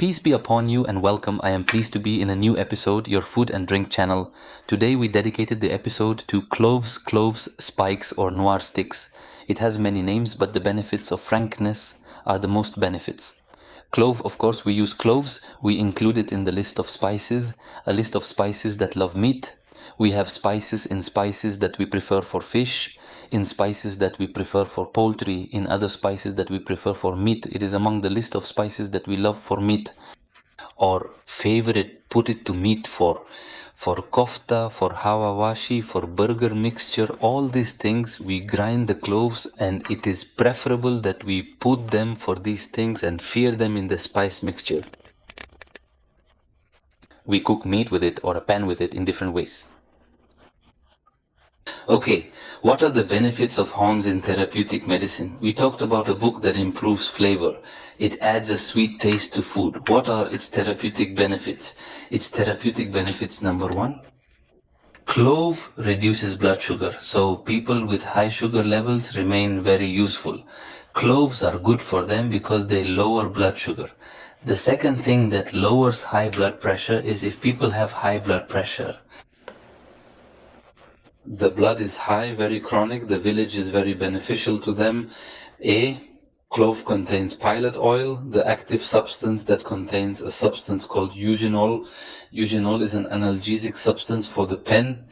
Peace be upon you and welcome. I am pleased to be in a new episode, your food and drink channel. Today we dedicated the episode to cloves, spikes or noir sticks. It has many names, but the benefits of frankness are the most benefits. Clove, of course, we use cloves. We include it in the list of spices, a list of spices that love meat. We have spices in spices that we prefer for fish, in spices that we prefer for poultry, in other spices that we prefer for meat. It is among the list of spices that we love for meat. Or favorite, put it to meat for kofta, for hawawashi, for burger mixture, all these things we grind the cloves, and it is preferable that we put them for these things and fear them in the spice mixture. We cook meat with it or a pan with it in different ways. Okay, what are the benefits of horns in therapeutic medicine? We talked about a book that improves flavor. It adds a sweet taste to food. What are its therapeutic benefits? Its therapeutic benefits, number one, clove reduces blood sugar, so people with high sugar levels remain very useful. Cloves are good for them because they lower blood sugar. The second thing that lowers high blood pressure is if people have high blood pressure. The blood is high, very chronic, the village is very beneficial to them. Clove contains pilot oil, the active substance that contains a substance called eugenol. Eugenol is an analgesic substance for the pen,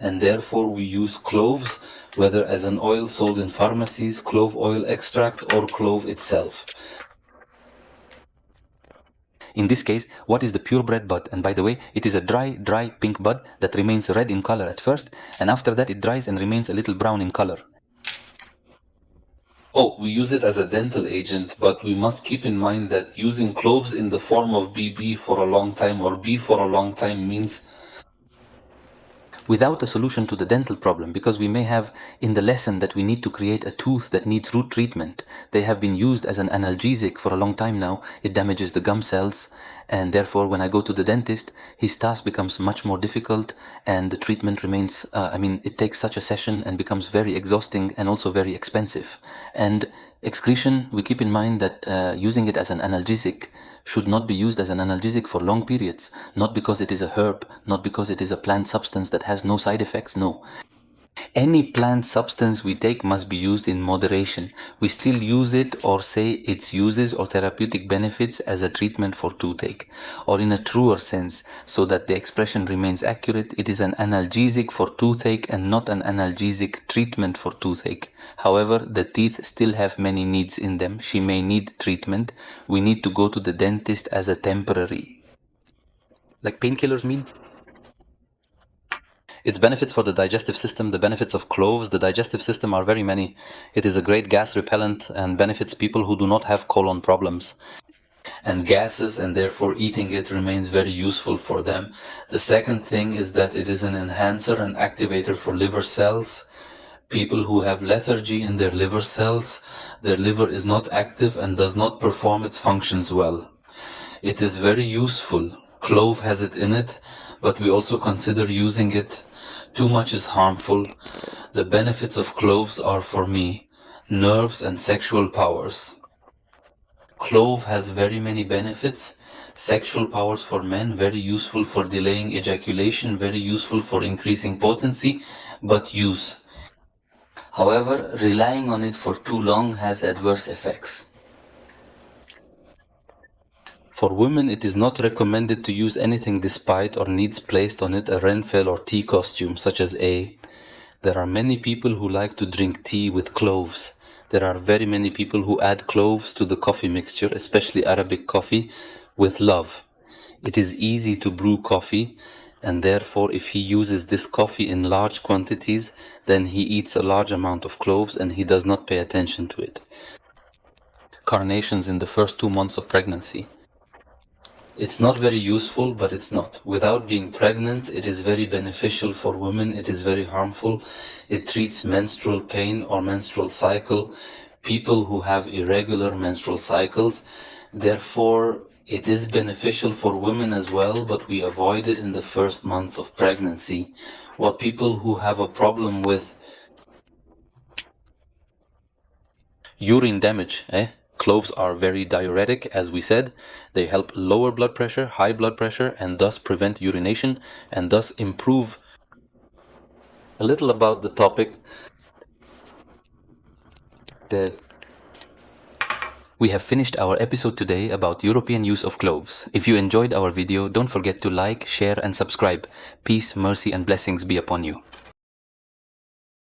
and therefore we use cloves, whether as an oil sold in pharmacies, clove oil extract, or clove itself. In this case, what is the purebred bud? And by the way, it is a dry pink bud that remains red in color at first, and after that it dries and remains a little brown in color. We use it as a dental agent, but we must keep in mind that using cloves in the form of BB for a long time or B for a long time means without a solution to the dental problem, because we may have in the lesson that we need to create a tooth that needs root treatment. They have been used as an analgesic for a long time now. It damages the gum cells, and therefore when I go to the dentist, his task becomes much more difficult, and the treatment remains, it takes such a session and becomes very exhausting and also very expensive. And excretion, we keep in mind that using it as an analgesic should not be used as an analgesic for long periods, not because it is a herb, not because it is a plant substance that has no side effects, no. Any plant substance we take must be used in moderation. We still use it or say its uses or therapeutic benefits as a treatment for toothache, or in a truer sense, so that the expression remains accurate, it is an analgesic for toothache and not an analgesic treatment for toothache. However, the teeth still have many needs in them. She may need treatment. We need to go to the dentist as a temporary. Like painkillers mean? Its benefits for the digestive system, the benefits of cloves, the digestive system are very many. It is a great gas repellent and benefits people who do not have colon problems and gases, and therefore eating it remains very useful for them. The second thing is that it is an enhancer and activator for liver cells. People who have lethargy in their liver cells, their liver is not active and does not perform its functions well. It is very useful. Clove has it in it, but we also consider using it. Too much is harmful. The benefits of cloves are, for me, nerves and sexual powers. Clove has very many benefits. Sexual powers for men, very useful for delaying ejaculation, very useful for increasing potency, but use. However, relying on it for too long has adverse effects. For women, it is not recommended to use anything despite or needs placed on it a renfel or tea costume, such as A. There are many people who like to drink tea with cloves. There are very many people who add cloves to the coffee mixture, especially Arabic coffee, with love. It is easy to brew coffee, and therefore if he uses this coffee in large quantities, then he eats a large amount of cloves and he does not pay attention to it. Carnations in the first 2 months of pregnancy. It's not very useful, but it's not. Without being pregnant, it is very beneficial for women. It is very harmful. It treats menstrual pain or menstrual cycle, people who have irregular menstrual cycles. Therefore, it is beneficial for women as well, but we avoid it in the first months of pregnancy. What people who have a problem with urine damage, Cloves are very diuretic, as we said. They help lower blood pressure, high blood pressure, and thus prevent urination, and thus improve. A little about the topic. We have finished our episode today about European use of cloves. If you enjoyed our video, don't forget to like, share, and subscribe. Peace, mercy, and blessings be upon you.